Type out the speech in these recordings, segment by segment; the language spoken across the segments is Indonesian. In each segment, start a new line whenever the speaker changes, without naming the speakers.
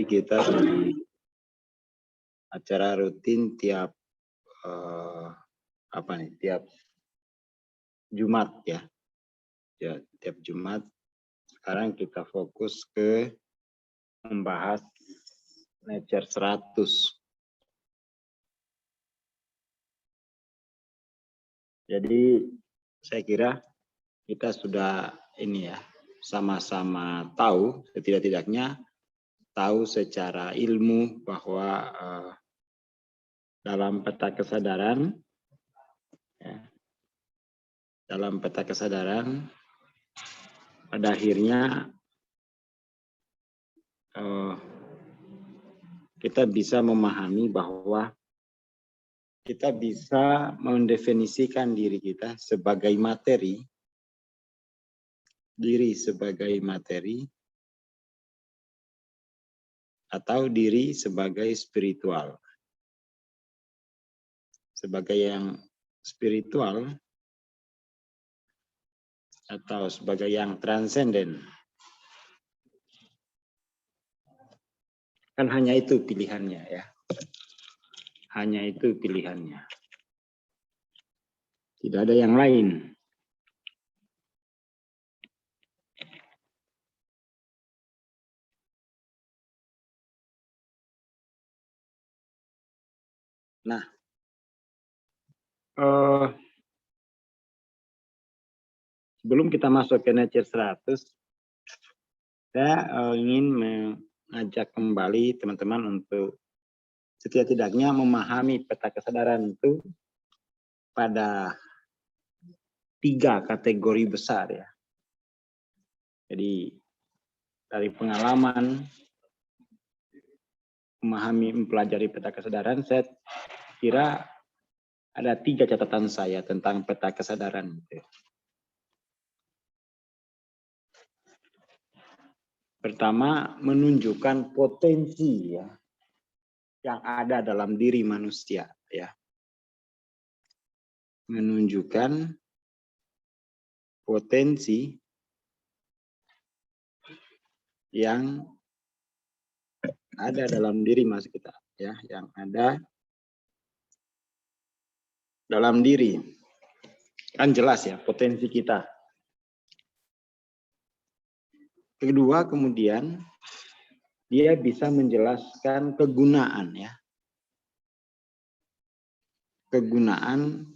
kita di acara rutin tiap tiap Jumat ya. Ya, tiap Jumat. Sekarang kita fokus ke membahas Nature 100. Jadi saya kira kita sudah ini ya, sama-sama tahu, setidak-tidaknya tahu secara ilmu bahwa dalam peta kesadaran, ya, dalam peta kesadaran pada akhirnya kita bisa memahami bahwa kita bisa mendefinisikan diri kita sebagai materi, diri sebagai materi, atau diri sebagai spiritual. Sebagai yang spiritual atau sebagai yang transenden. Kan hanya itu pilihannya ya. Hanya itu pilihannya. Tidak ada yang lain. Nah, sebelum kita masuk ke Nature 100, saya ingin mengajak kembali teman-teman untuk setidak-tidaknya memahami peta kesadaran itu pada 3 kategori besar ya. Jadi dari pengalaman memahami, mempelajari peta kesadaran, saya kira ada 3 catatan saya tentang peta kesadaran itu. Pertama, menunjukkan potensi ya yang ada dalam diri manusia ya. Menunjukkan potensi yang ada dalam diri mas kita ya, yang ada dalam diri. Kan jelas ya potensi kita. Kedua, kemudian dia bisa menjelaskan kegunaan ya. Kegunaan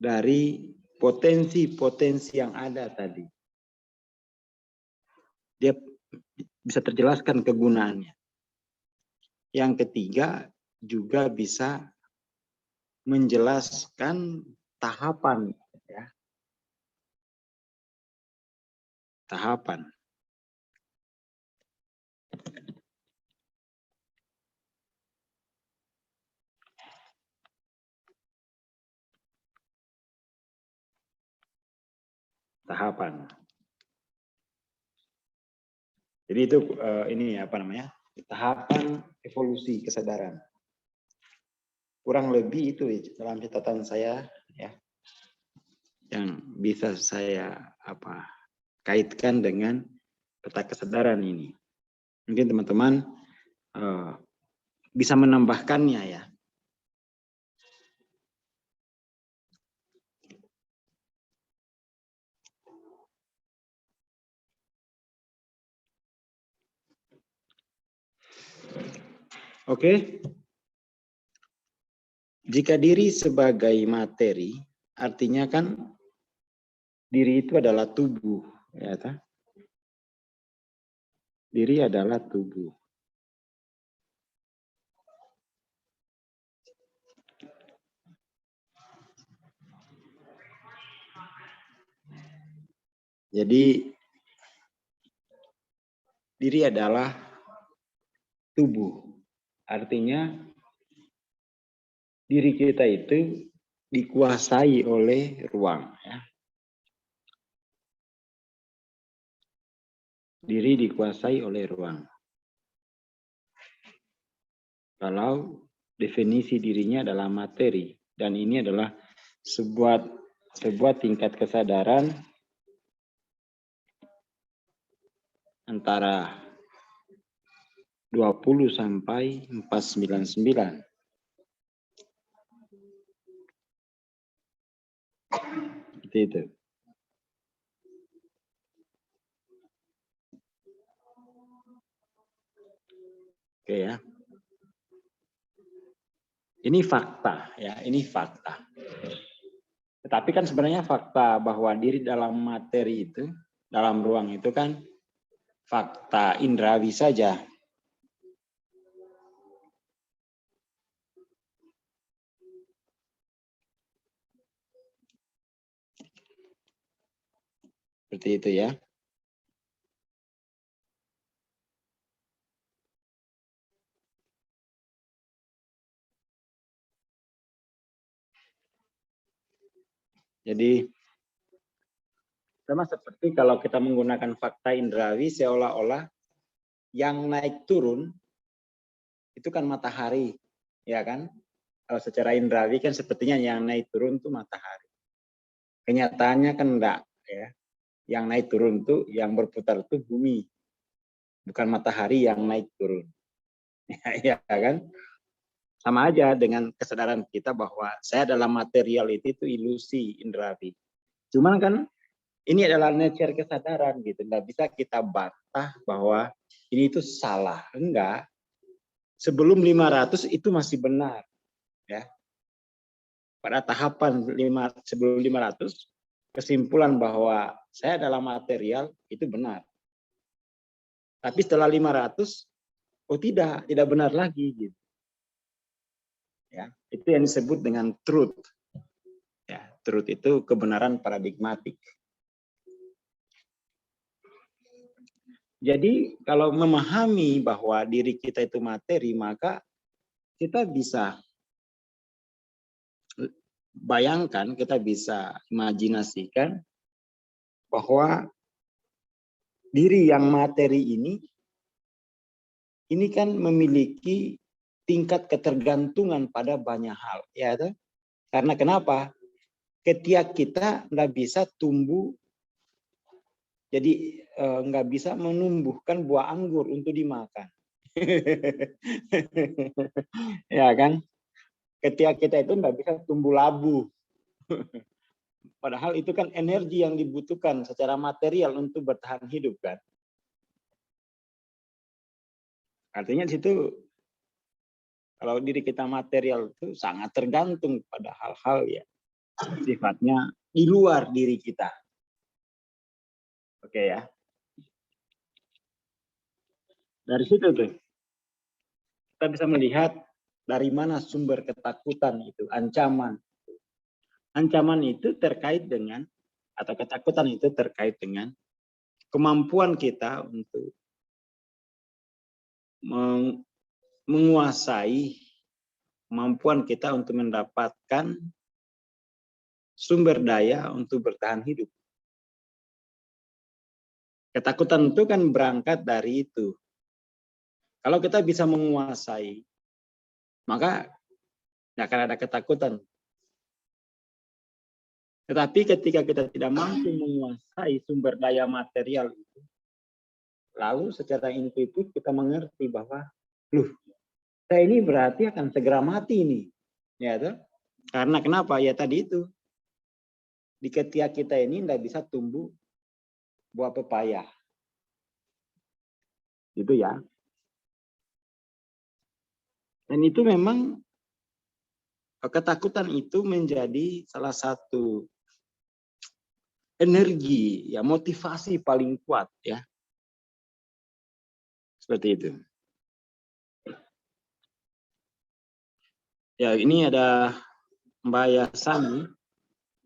dari potensi-potensi yang ada tadi. Dia bisa terjelaskan kegunaannya. Yang ketiga juga bisa menjelaskan tahapan ya. Tahapan. Tahapan. Jadi itu ini apa namanya? Tahapan evolusi kesadaran. Kurang lebih itu dalam catatan saya ya. Yang bisa saya kaitkan dengan peta kesadaran ini. Mungkin teman-teman bisa menambahkannya ya. Oke. Jika diri sebagai materi, artinya kan diri itu adalah tubuh, ya kan? Diri adalah tubuh. Jadi diri adalah tubuh. Artinya diri kita itu dikuasai oleh ruang. Ya. Diri dikuasai oleh ruang. Kalau definisi dirinya adalah materi. Dan ini adalah sebuah tingkat kesadaran antara 20 sampai 499. Seperti itu. Oke ya. Ini fakta ya, ini fakta. Tetapi kan sebenarnya fakta bahwa diri dalam materi itu, dalam ruang itu kan fakta indrawi saja. Seperti itu ya. Jadi sama seperti kalau kita menggunakan fakta indrawi seolah-olah yang naik turun itu kan matahari, ya kan? Kalau secara indrawi kan sepertinya yang naik turun itu matahari. Kenyataannya kan enggak, ya. Yang naik turun tuh, yang berputar itu bumi, bukan matahari yang naik turun. Ya kan? Sama aja dengan kesadaran kita bahwa saya dalam material itu ilusi indrawi. Cuman kan ini adalah nature kesadaran gitu. Nggak bisa kita bantah bahwa ini itu salah. Enggak. Sebelum 500 itu masih benar. Ya. Pada tahapan sebelum 500, kesimpulan bahwa saya dalam material itu benar. Tapi setelah 500, oh tidak benar lagi gitu. Ya, itu yang disebut dengan truth. Ya, truth itu kebenaran paradigmatik. Jadi kalau memahami bahwa diri kita itu materi, maka kita bisa bayangkan, kita bisa imajinasikan bahwa diri yang materi ini kan memiliki tingkat ketergantungan pada banyak hal, ya kan? Karena kenapa? Ketika kita nggak bisa tumbuh, jadi nggak bisa menumbuhkan buah anggur untuk dimakan, ya kan? Ketika kita itu nggak bisa tumbuh labu, padahal itu kan energi yang dibutuhkan secara material untuk bertahan hidup kan? Artinya di situ kalau diri kita material itu sangat tergantung pada hal-hal ya sifatnya di luar diri kita. Oke ya. Dari situ tuh kita bisa melihat dari mana sumber ketakutan itu, ancaman. Ancaman itu terkait dengan, atau ketakutan itu terkait dengan kemampuan kita untuk menguasai, kemampuan kita untuk mendapatkan sumber daya untuk bertahan hidup. Ketakutan itu kan berangkat dari itu. Kalau kita bisa menguasai, maka nggak akan ada ketakutan. Tetapi ketika kita tidak mampu menguasai sumber daya material itu, lalu secara intuitif kita mengerti bahwa, loh, saya ini berarti akan segera mati nih. Ya, toh? Karena kenapa? Ya tadi itu. Di ketika kita ini tidak bisa tumbuh buah pepaya. Itu ya. Dan itu memang ketakutan itu menjadi salah satu energi, ya motivasi paling kuat ya. Seperti itu. Ya, ini ada Mbak Yasani,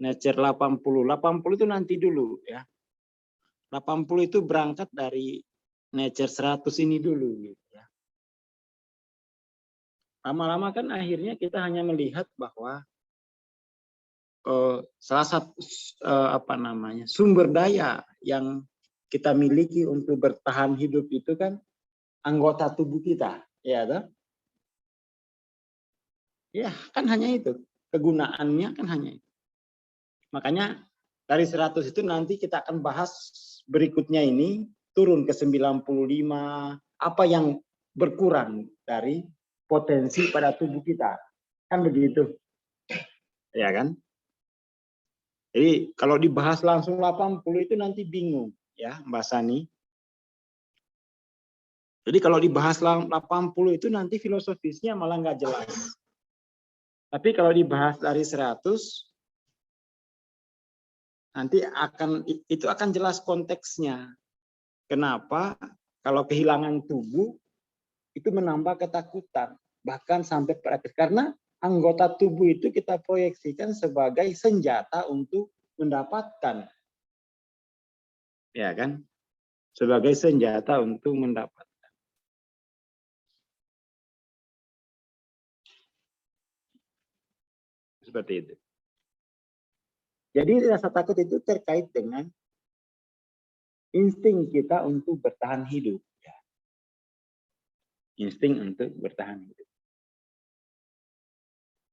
Nature 80. 80 itu nanti dulu ya. 80 itu berangkat dari Nature 100 ini dulu gitu ya. Lama-lama kan akhirnya kita hanya melihat bahwa salah satu sumber daya yang kita miliki untuk bertahan hidup itu kan anggota tubuh kita, ya toh? Ya, kan hanya itu. Kegunaannya kan hanya itu. Makanya dari 100 itu nanti kita akan bahas berikutnya ini turun ke 95, apa yang berkurang dari potensi pada tubuh kita. Kan begitu. Ya kan? Jadi kalau dibahas langsung 80 itu nanti bingung ya Mbak Sani. Jadi kalau dibahas 80 itu nanti filosofisnya malah nggak jelas. Tapi kalau dibahas dari 100 nanti itu akan jelas konteksnya. Kenapa? Kalau kehilangan tubuh itu menambah ketakutan, bahkan sampai praktis. Karena anggota tubuh itu kita proyeksikan sebagai senjata untuk mendapatkan, ya kan? Sebagai senjata untuk mendapatkan. Seperti itu. Jadi rasa takut itu terkait dengan insting kita untuk bertahan hidup. Insting untuk bertahan hidup.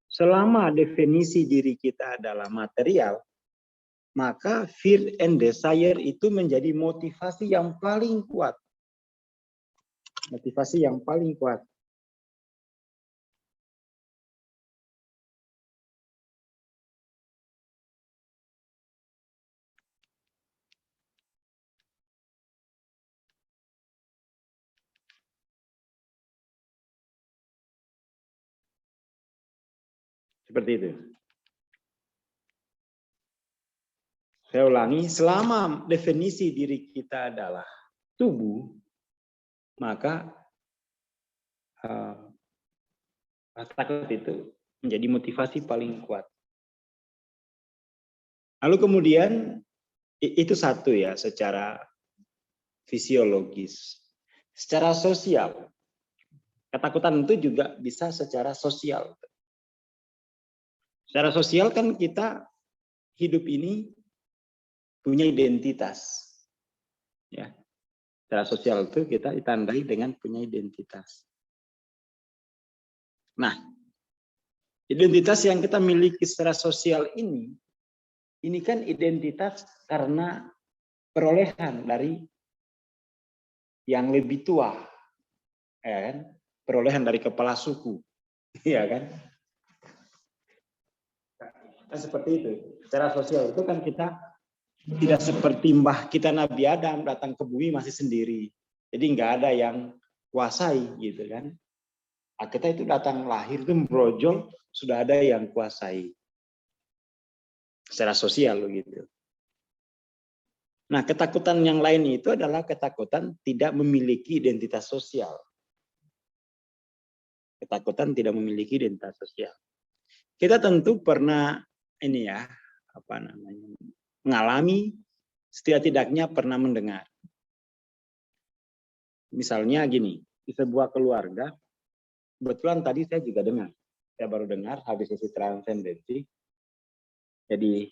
Selama definisi diri kita adalah material, maka fear and desire itu menjadi motivasi yang paling kuat. Motivasi yang paling kuat. Seperti itu. Saya ulangi, selama definisi diri kita adalah tubuh, maka takut itu menjadi motivasi paling kuat. Lalu kemudian itu satu ya secara fisiologis. Secara sosial, ketakutan itu juga bisa secara sosial. Secara sosial kan kita hidup ini punya identitas. Ya. Secara sosial itu kita ditandai dengan punya identitas. Nah, identitas yang kita miliki secara sosial ini kan identitas karena perolehan dari yang lebih tua, ya kan? Perolehan dari kepala suku, ya kan? Nah, seperti itu. Secara sosial itu kan kita tidak seperti mbah kita Nabi Adam datang ke bumi masih sendiri. Jadi nggak ada yang kuasai gitu kan. Nah, kita itu datang lahir itu brojol sudah ada yang kuasai. Secara sosial gitu. Nah, ketakutan yang lain itu adalah ketakutan tidak memiliki identitas sosial. Ketakutan tidak memiliki identitas sosial. Kita tentu pernah ini ya, apa namanya? Mengalami, setidaknya pernah mendengar. Misalnya gini, di sebuah keluarga, kebetulan tadi saya juga dengar, saya baru dengar habis sesi transendensi. Jadi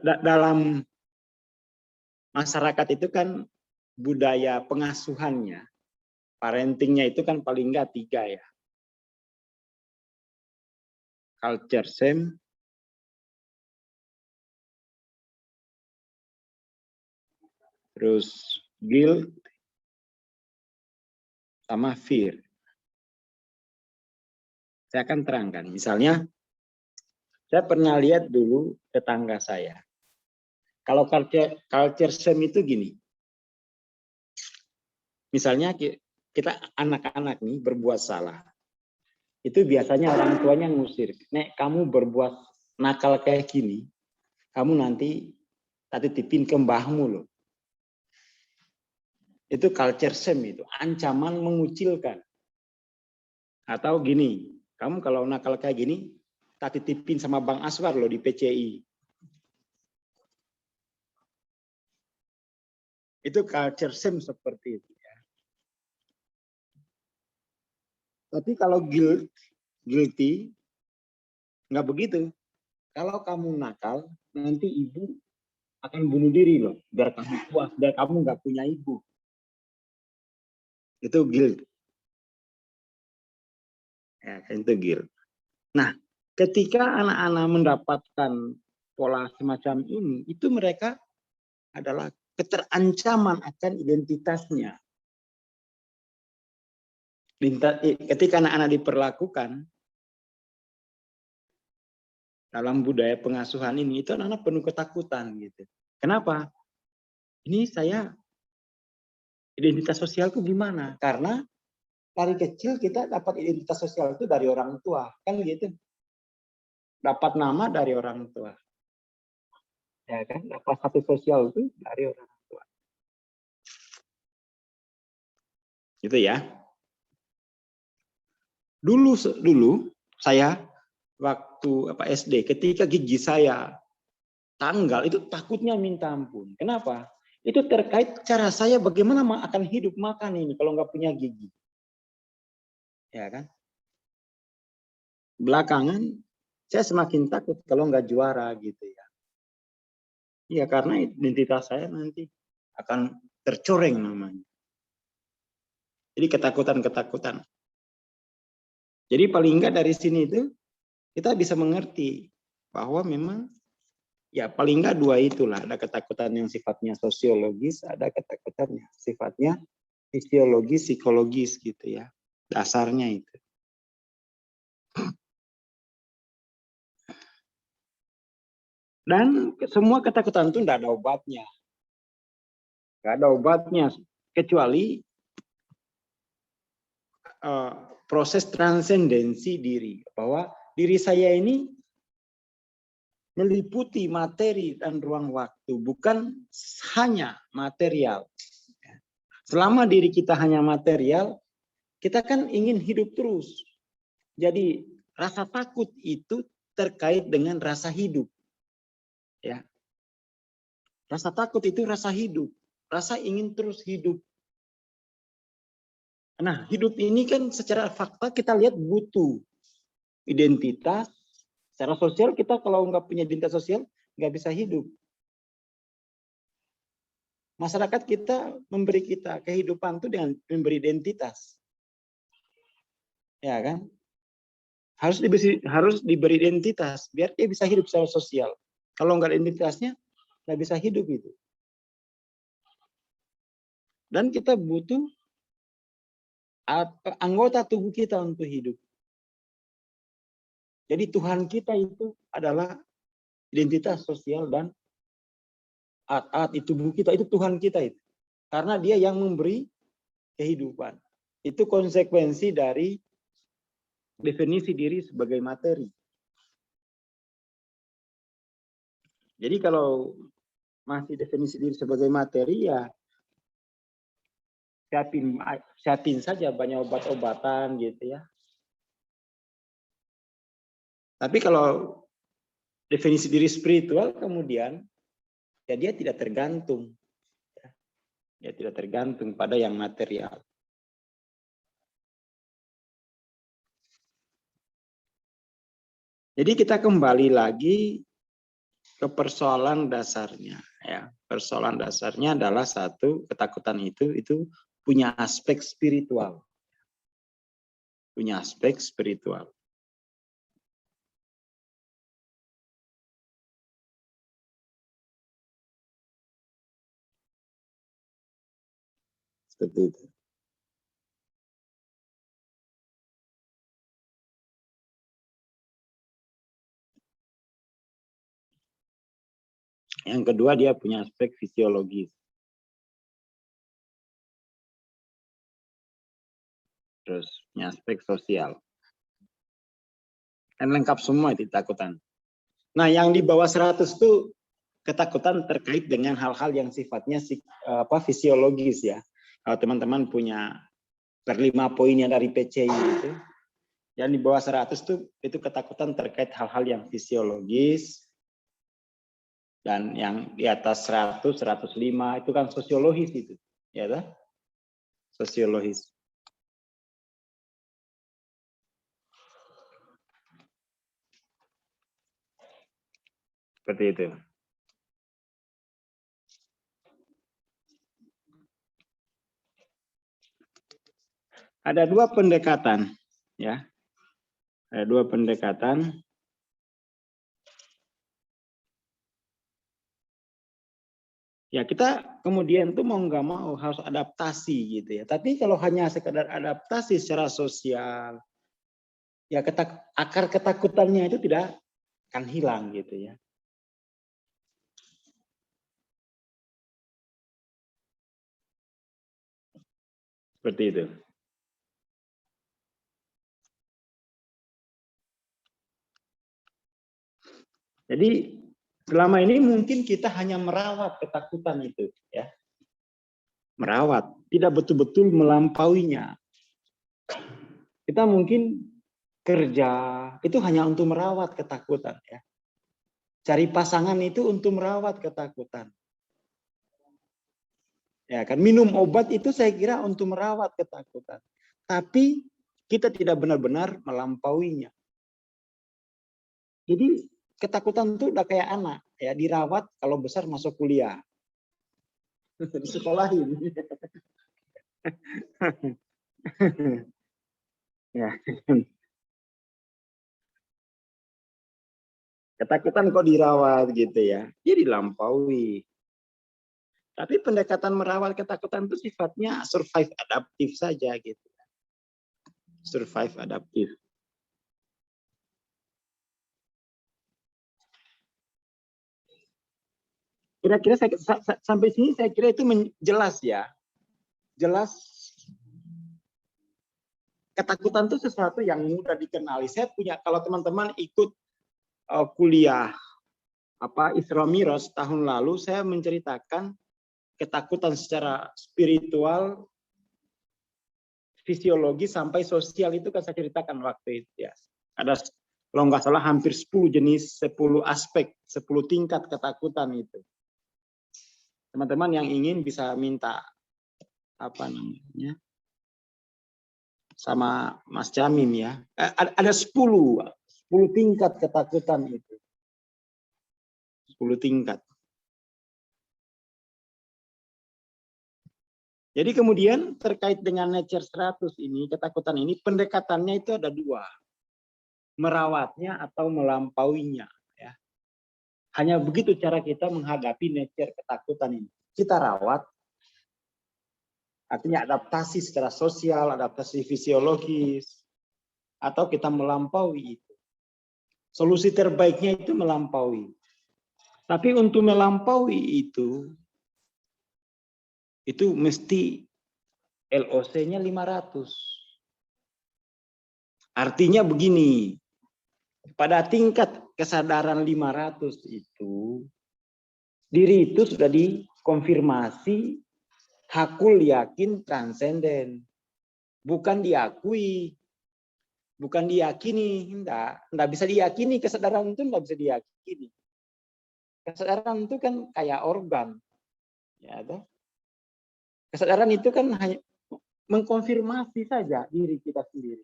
dalam masyarakat itu kan budaya pengasuhannya, parentingnya itu kan paling enggak 3 ya. Culture shame, terus guilt, sama fear. Saya akan terangkan. Misalnya, saya pernah lihat dulu tetangga saya. Kalau culture shame itu gini. Misalnya kita anak-anak nih berbuat salah. Itu biasanya orang tuanya ngusir. Nek, kamu berbuat nakal kayak gini, kamu nanti tak titipin ke mbahmu loh. Itu culture shame itu, ancaman mengucilkan. Atau gini, kamu kalau nakal kayak gini, tak titipin sama Bang Aswar loh di PCI. Itu culture shame seperti itu. Ya. Tapi kalau guilty, nggak begitu. Kalau kamu nakal, nanti ibu akan bunuh diri loh, biar kamu puas, biar kamu nggak punya ibu. Itu guilt. Ya, itu guilt. Nah, ketika anak-anak mendapatkan pola semacam ini, itu mereka adalah keterancaman akan identitasnya. ketika anak-anak diperlakukan dalam budaya pengasuhan ini, itu anak-anak penuh ketakutan gitu. Kenapa? Ini saya identitas sosialku gimana? Karena dari kecil kita dapat identitas sosial itu dari orang tua, kan gitu. Dapat nama dari orang tua. Ya kan? Dapat status sosial itu dari orang tua. Gitu ya. Dulu saya waktu SD, ketika gigi saya tanggal itu takutnya minta ampun. Kenapa? Itu terkait cara saya bagaimana akan hidup makan ini kalau nggak punya gigi. Ya kan? Belakangan saya semakin takut kalau nggak juara gitu ya. Iya, karena identitas saya nanti akan tercoreng namanya. Jadi ketakutan-ketakutan. Jadi paling enggak dari sini itu kita bisa mengerti bahwa memang ya paling enggak dua itulah, ada ketakutan yang sifatnya sosiologis, ada ketakutan yang sifatnya fisiologis, psikologis gitu ya. Dasarnya itu. Dan semua ketakutan itu tidak ada obatnya. Tidak ada obatnya kecuali proses transendensi diri, bahwa diri saya ini meliputi materi dan ruang waktu, bukan hanya material. Selama diri kita hanya material, kita kan ingin hidup terus. Jadi rasa takut itu terkait dengan rasa hidup. Ya. Rasa takut itu rasa hidup, rasa ingin terus hidup. Nah, hidup ini kan secara fakta kita lihat butuh identitas. Secara sosial kita kalau nggak punya identitas sosial nggak bisa hidup. Masyarakat kita memberi kita kehidupan itu dengan memberi identitas, ya kan? Harus diberi identitas biar dia bisa hidup secara sosial. Kalau nggak ada identitasnya nggak bisa hidup itu. Dan kita butuh anggota tubuh kita untuk hidup. Jadi Tuhan kita itu adalah identitas sosial dan alat itu tubuh kita, itu Tuhan kita itu. Karena dia yang memberi kehidupan. Itu konsekuensi dari definisi diri sebagai materi. Jadi kalau masih definisi diri sebagai materi ya siapin saja banyak obat-obatan gitu ya. Tapi kalau definisi diri spiritual kemudian ya dia tidak tergantung. Ya tidak tergantung pada yang material. Jadi kita kembali lagi ke persoalan dasarnya ya. Persoalan dasarnya adalah satu, ketakutan itu punya aspek spiritual. Punya aspek spiritual. Seperti itu. Yang kedua dia punya aspek fisiologis. Terus punya aspek sosial. Dan lengkap semua itu ketakutan. Nah, yang di bawah 100 itu ketakutan terkait dengan hal-hal yang sifatnya fisiologis ya. Kalau teman-teman punya per 5 poinnya dari PCI itu, yang di bawah 100 itu ketakutan terkait hal-hal yang fisiologis, dan yang di atas 100, 105 itu kan sosiologis itu, ya kan? Sosiologis. Seperti itu. Ada dua pendekatan, ya. Ada dua pendekatan. Ya kita kemudian tuh mau nggak mau harus adaptasi gitu ya. Tapi kalau hanya sekedar adaptasi secara sosial, ya akar ketakutannya itu tidak akan hilang gitu ya. Seperti itu. Jadi selama ini mungkin kita hanya merawat ketakutan itu, ya, merawat, tidak betul-betul melampauinya. Kita mungkin kerja itu hanya untuk merawat ketakutan, ya. Cari pasangan itu untuk merawat ketakutan. Ya kan, minum obat itu saya kira untuk merawat ketakutan. Tapi kita tidak benar-benar melampauinya. Jadi ketakutan itu udah kayak anak, ya, dirawat kalau besar masuk kuliah. Disekolahin. Ya. Ketakutan kok dirawat gitu ya. Dia dilampaui. Tapi pendekatan merawat ketakutan itu sifatnya survive adaptif saja gitu. Survive adaptif. Kira-kira sampai sini saya kira itu jelas ya. Jelas ketakutan itu sesuatu yang mudah dikenali. Saya punya, kalau teman-teman ikut kuliah Isra Mi'raj tahun lalu, saya menceritakan ketakutan secara spiritual, fisiologi sampai sosial itu kan saya ceritakan waktu itu ya. Ada kalau nggak salah hampir 10 jenis, 10 aspek, 10 tingkat ketakutan itu. Teman-teman yang ingin bisa minta apa namanya sama Mas Jamim ya. Ada 10 tingkat ketakutan itu. 10 tingkat. Jadi kemudian terkait dengan nature 100 ini, ketakutan ini, pendekatannya itu ada 2. Merawatnya atau melampauinya. Ya. Hanya begitu cara kita menghadapi nature ketakutan ini. Kita rawat, artinya adaptasi secara sosial, adaptasi fisiologis, atau kita melampaui itu. Solusi terbaiknya itu melampaui. Tapi untuk melampaui itu mesti LOC-nya 500. Artinya begini, pada tingkat kesadaran 500 itu, diri itu sudah dikonfirmasi, hakul, yakin, transenden. Bukan diakui, bukan diyakini, enggak bisa diyakini, kesadaran itu enggak bisa diyakini. Kesadaran itu kan kayak organ. Ya, kesadaran itu kan hanya mengkonfirmasi saja diri kita sendiri.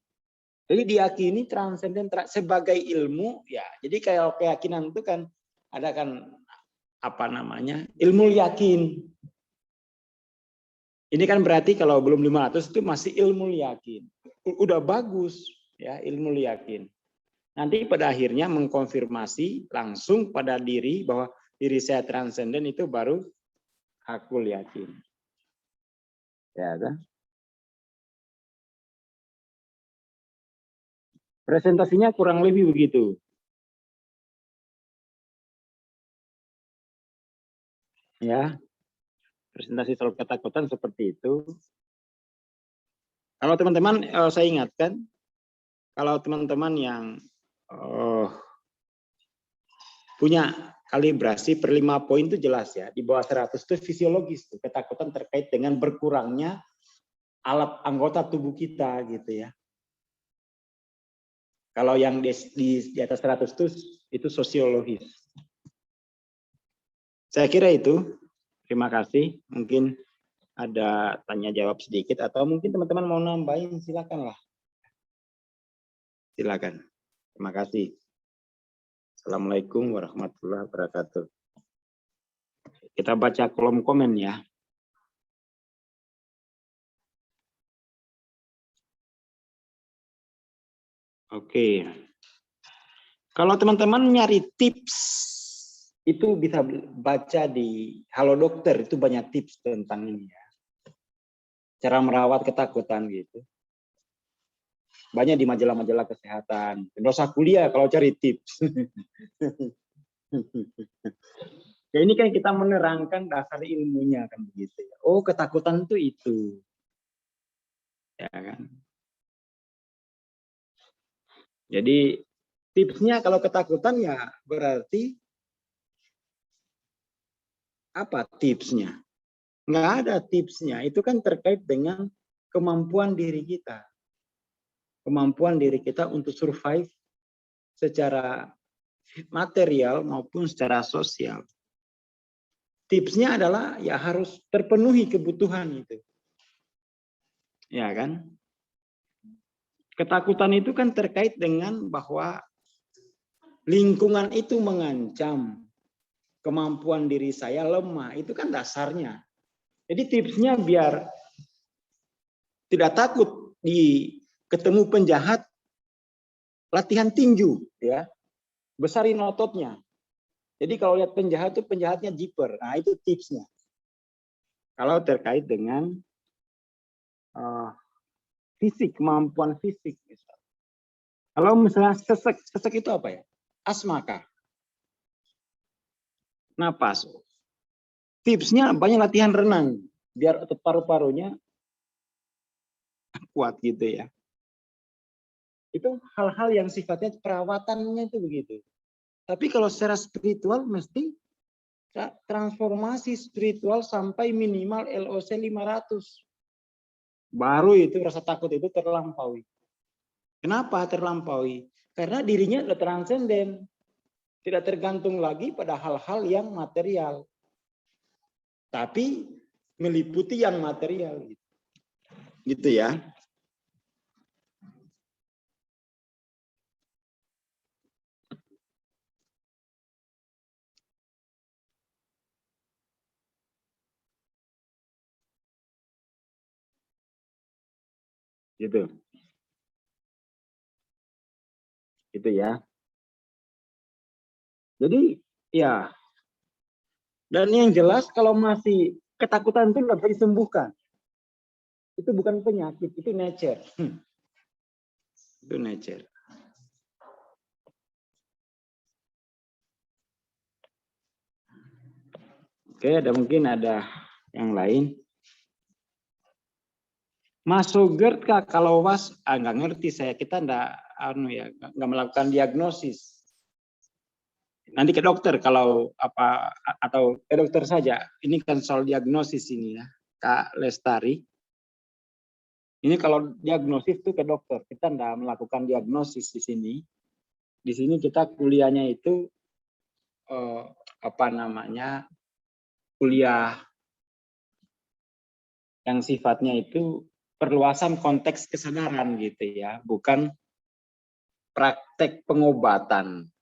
Jadi diyakini transenden sebagai ilmu, ya. Jadi kayak keyakinan itu kan ada kan ilmu yakin. Ini kan berarti kalau belum 500 itu masih ilmu yakin. Udah bagus ya ilmu yakin. Nanti pada akhirnya mengkonfirmasi langsung pada diri bahwa diri saya transenden itu baru hakul yakin. Ya kan? Presentasinya kurang lebih begitu. Ya. Presentasi soal ketakutan seperti itu. Kalau teman-teman saya ingatkan, kalau teman-teman yang punya kalibrasi per 5 poin itu jelas ya. Di bawah 100 itu fisiologis, tuh, ketakutan terkait dengan berkurangnya alat anggota tubuh kita gitu ya. Kalau yang di atas 100 itu sosiologis. Saya kira itu. Terima kasih. Mungkin ada tanya jawab sedikit atau mungkin teman-teman mau nambahin, silakanlah. Silakan. Terima kasih. Assalamualaikum warahmatullahi wabarakatuh. Kita baca kolom komen ya. Oke. Kalau teman-teman nyari tips Itu bisa baca di Halo Dokter, itu banyak tips tentang ini ya. Cara merawat ketakutan gitu. Banyak di majalah-majalah kesehatan. Nggak usah kuliah kalau cari tips. Ya ini kan kita menerangkan dasar ilmunya kan begitu ya. Oh, ketakutan itu. Ya kan. Jadi tipsnya kalau ketakutan ya berarti apa tipsnya? Nggak ada tipsnya. Itu kan terkait dengan kemampuan diri kita. Kemampuan diri kita untuk survive secara material maupun secara sosial. Tipsnya adalah ya harus terpenuhi kebutuhan itu. Ya kan? Ketakutan itu kan terkait dengan bahwa lingkungan itu mengancam, kemampuan diri saya lemah, itu kan dasarnya. Jadi tipsnya biar tidak takut di ketemu penjahat, latihan tinju ya. Besarin ototnya. Jadi kalau lihat penjahat itu penjahatnya jiper. Nah, itu tipsnya. Kalau terkait dengan fisik, kemampuan fisik. Kalau misalnya sesek, sesek itu apa ya? Asma kah? Napas. Tipsnya banyak latihan renang biar otot paru-parunya kuat gitu ya. Itu hal-hal yang sifatnya perawatannya itu begitu. Tapi kalau secara spiritual mesti transformasi spiritual sampai minimal LOC 500. Baru itu rasa takut itu terlampaui. Kenapa terlampaui? Karena dirinya sudah transenden. Tidak tergantung lagi pada hal-hal yang material. Tapi meliputi yang material. Gitu ya. Gitu. Gitu ya. Jadi ya. Dan yang jelas kalau masih ketakutan itu nggak bisa disembuhkan. Itu bukan penyakit, itu nature. Itu nature. Oke, mungkin ada yang lain. Mas Sugert Kak, kalau was nggak ngerti saya, kita nggak melakukan diagnosis. Nanti ke dokter kalau apa atau ke dokter saja. Ini kan soal diagnosis ini ya, Kak Lestari. Ini kalau diagnosis itu ke dokter. Kita nggak melakukan diagnosis di sini. Di sini kita kuliahnya itu kuliah yang sifatnya itu perluasan konteks kesadaran gitu ya, bukan praktek pengobatan.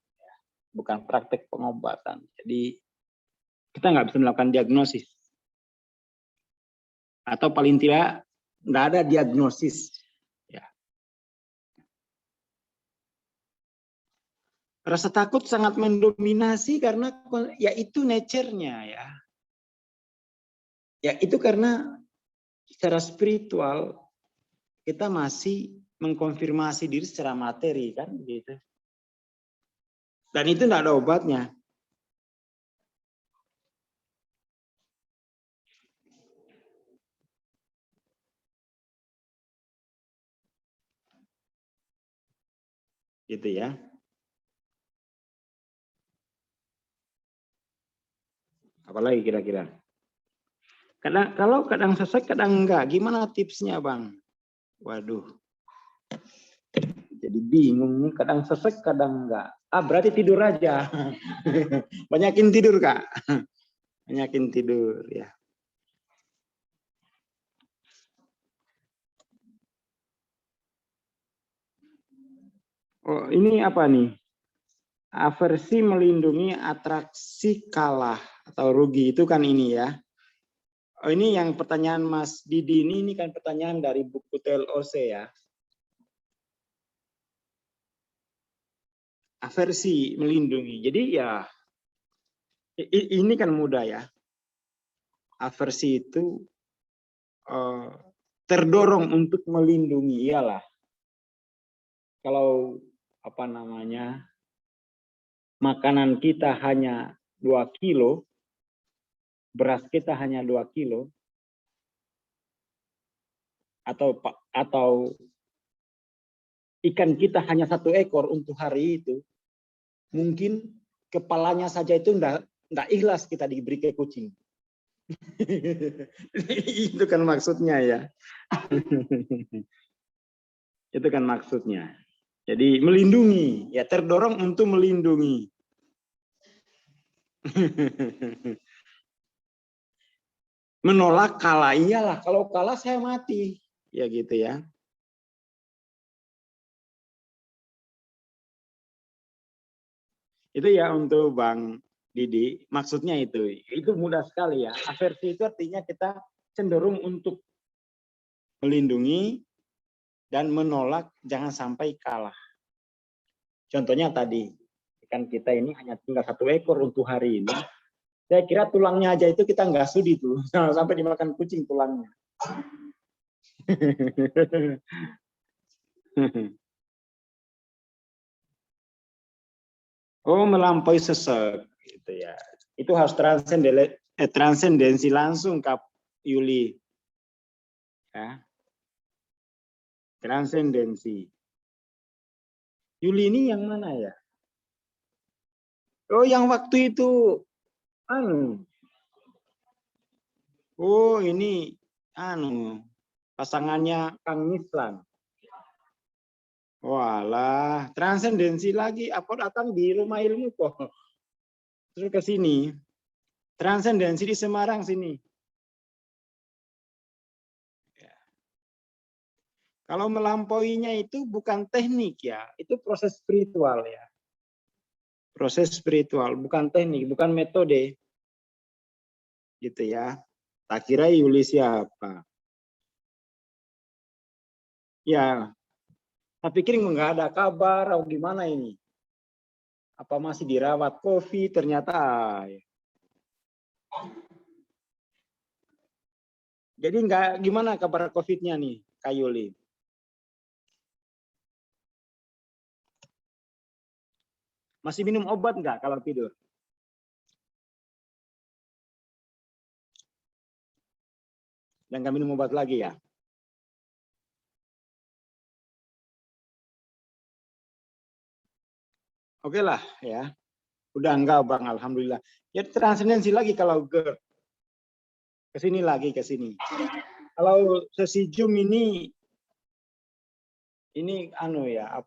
Bukan praktek pengobatan. Jadi kita nggak bisa melakukan diagnosis. Atau paling tidak nggak ada diagnosis. Ya. Rasa takut sangat mendominasi karena ya itu nature-nya ya. Ya itu karena secara spiritual kita masih mengkonfirmasi diri secara materi kan gitu. Dan itu tidak ada obatnya. Gitu ya. Apalagi kira-kira? Kadang sesek, kadang enggak. Gimana tipsnya, Bang? Waduh. Jadi bingung nih, kadang sesek, kadang enggak. Berarti tidur aja. Banyakin tidur, Kak. Banyakin tidur, ya. Oh, ini apa nih? Aversi melindungi atraksi kalah atau rugi. Itu kan ini ya. Oh, ini yang pertanyaan Mas Didi ini kan pertanyaan dari buku TLOC ya. Aversi melindungi. Jadi ya Ini kan mudah ya. Aversi itu terdorong untuk melindungi, iyalah. Kalau makanan kita hanya 2 kilo, beras kita hanya 2 kilo, atau ikan kita hanya 1 ekor untuk hari itu, mungkin kepalanya saja itu enggak ikhlas kita diberi ke kucing. Itu kan maksudnya ya. Itu kan maksudnya. Jadi melindungi, ya terdorong untuk melindungi. Menolak kalah, iyalah kalau kalah saya mati. Ya gitu ya. Itu ya untuk Bang Didi, maksudnya itu. Itu mudah sekali ya. Aversi itu artinya kita cenderung untuk melindungi dan menolak jangan sampai kalah. Contohnya tadi, ikan kita ini hanya tinggal 1 ekor untuk hari ini. Saya kira tulangnya aja itu kita nggak sudi tuh, sampai dimakan kucing tulangnya. Oh, melampaui sesek, gitu ya. Itu harus transendensi langsung, Kak Yuli. Ya. Transendensi. Yuli ini yang mana ya? Oh, yang waktu itu oh, ini pasangannya Kang Mislan. Walah, transendensi lagi apa datang di rumah ilmu kok. Terus ke sini. Transendensi di Semarang sini. Ya. Kalau melampauinya itu bukan teknik ya, itu proses spiritual ya. Proses spiritual, bukan teknik, bukan metode. Gitu ya. Tak kira Yuli siapa. Ya, saya pikir nggak ada kabar atau gimana ini. Apa masih dirawat COVID, ternyata ya. Jadi nggak gimana kabar COVID-nya nih, Kak Yuli? Masih minum obat nggak kalau tidur? Dan nggak minum obat lagi ya? Oke lah ya. Udah enggak Bang, alhamdulillah. Ya transendensi lagi kalau ke sini lagi ke sini. Kalau sesi Zoom ini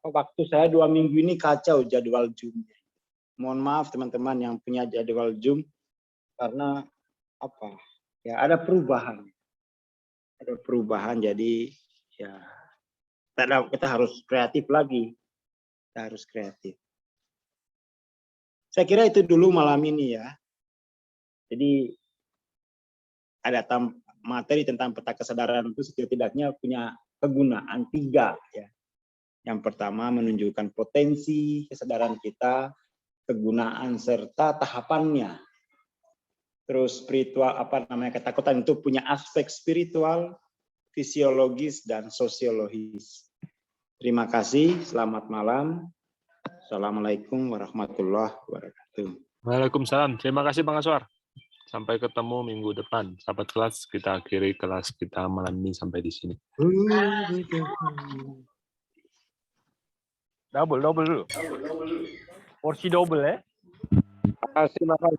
waktu saya 2 minggu ini kacau jadwal Zoom. Mohon maaf teman-teman yang punya jadwal Zoom karena ya ada perubahan. Ada perubahan jadi ya kita harus kreatif lagi. Kita harus kreatif. Saya kira itu dulu malam ini ya. Jadi ada materi tentang peta kesadaran itu setidaknya punya kegunaan 3 ya. Yang pertama menunjukkan potensi kesadaran kita, kegunaan serta tahapannya. Terus spiritual ketakutan itu punya aspek spiritual, fisiologis dan sosiologis. Terima kasih, selamat malam. Assalamualaikum warahmatullahi wabarakatuh.
Waalaikumsalam. Terima kasih Bang Aswar. Sampai ketemu minggu depan. Sahabat kelas, kita akhiri kelas kita malam ini sampai di sini.
Double dulu. Porsi double ya.
Terima kasih.